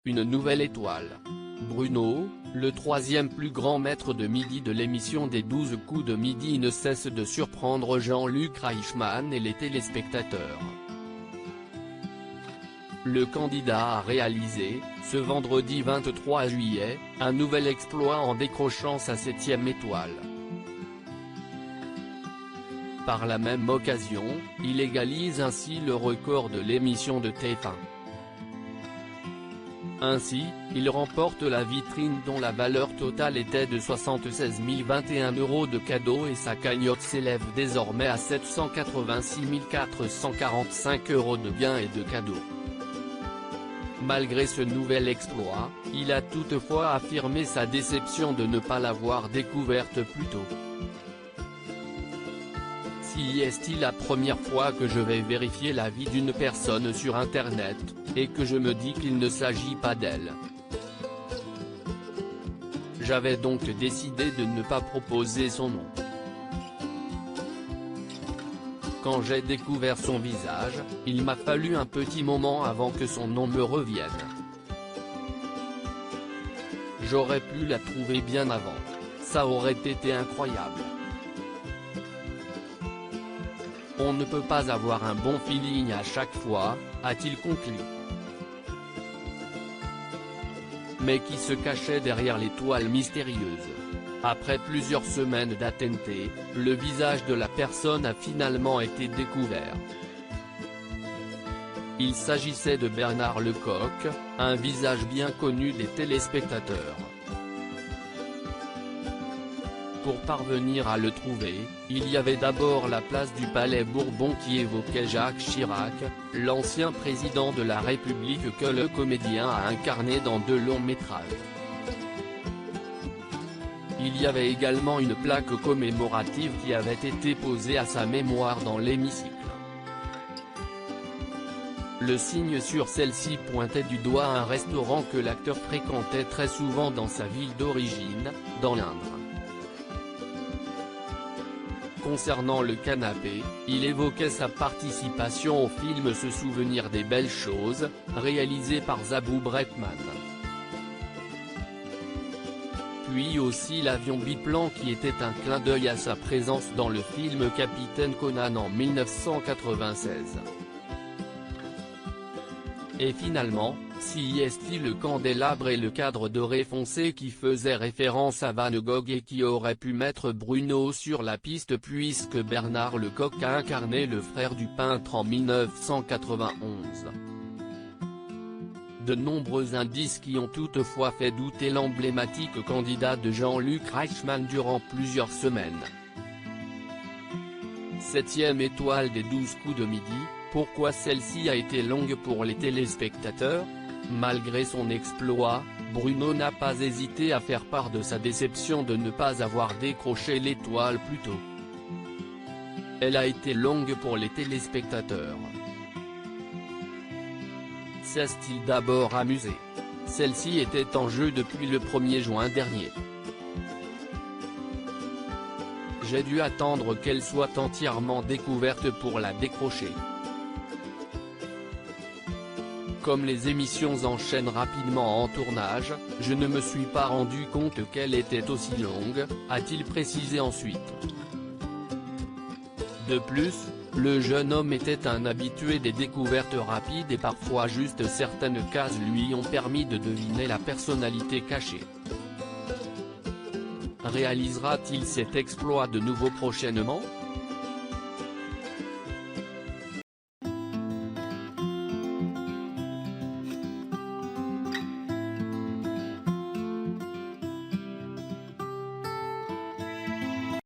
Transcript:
une nouvelle étoile. Bruno, le troisième plus grand maître de midi de l'émission des 12 coups de midi, ne cesse de surprendre Jean-Luc Reichmann et les téléspectateurs. Le candidat a réalisé, ce vendredi 23 juillet, un nouvel exploit en décrochant sa 7e étoile. Par la même occasion, il égalise ainsi le record de l'émission de TF1. Ainsi, il remporte la vitrine dont la valeur totale était de 76 021 € de cadeaux et sa cagnotte s'élève désormais à 786 445 € de gains et de cadeaux. Malgré ce nouvel exploit, il a toutefois affirmé sa déception de ne pas l'avoir découverte plus tôt. Si est-il la première fois que je vais vérifier la vie d'une personne sur Internet, et que je me dis qu'il ne s'agit pas d'elle. J'avais donc décidé de ne pas proposer son nom. Quand j'ai découvert son visage, il m'a fallu un petit moment avant que son nom me revienne. J'aurais pu la trouver bien avant. Ça aurait été incroyable. On ne peut pas avoir un bon feeling à chaque fois, a-t-il conclu. Mais qui se cachait derrière l'étoile mystérieuse? Après plusieurs semaines d'attente, le visage de la personne a finalement été découvert. Il s'agissait de Bernard Lecoq, un visage bien connu des téléspectateurs. Pour parvenir à le trouver, il y avait d'abord la place du Palais Bourbon qui évoquait Jacques Chirac, l'ancien président de la République que le comédien a incarné dans 2 longs métrages. Il y avait également une plaque commémorative qui avait été posée à sa mémoire dans l'hémicycle. Le signe sur celle-ci pointait du doigt un restaurant que l'acteur fréquentait très souvent dans sa ville d'origine, dans l'Indre. Concernant le canapé, il évoquait sa participation au film Se souvenir des belles choses, réalisé par Zabou Bretman. Puis aussi l'avion biplan qui était un clin d'œil à sa présence dans le film Capitaine Conan en 1996. Et finalement, si est-il le candélabre et le cadre doré foncé qui faisait référence à Van Gogh et qui aurait pu mettre Bruno sur la piste puisque Bernard Lecoq a incarné le frère du peintre en 1991. De nombreux indices qui ont toutefois fait douter l'emblématique candidat de Jean-Luc Reichmann durant plusieurs semaines. 7e étoile des 12 coups de midi, pourquoi celle-ci a été longue pour les téléspectateurs? Malgré son exploit, Bruno n'a pas hésité à faire part de sa déception de ne pas avoir décroché l'étoile plus tôt. Elle a été longue pour les téléspectateurs. S'est-il d'abord amusé? Celle-ci était en jeu depuis le 1er juin dernier. J'ai dû attendre qu'elle soit entièrement découverte pour la décrocher. Comme les émissions enchaînent rapidement en tournage, je ne me suis pas rendu compte qu'elle était aussi longue, a-t-il précisé ensuite. De plus, le jeune homme était un habitué des découvertes rapides et parfois juste certaines cases lui ont permis de deviner la personnalité cachée. Réalisera-t-il cet exploit de nouveau prochainement?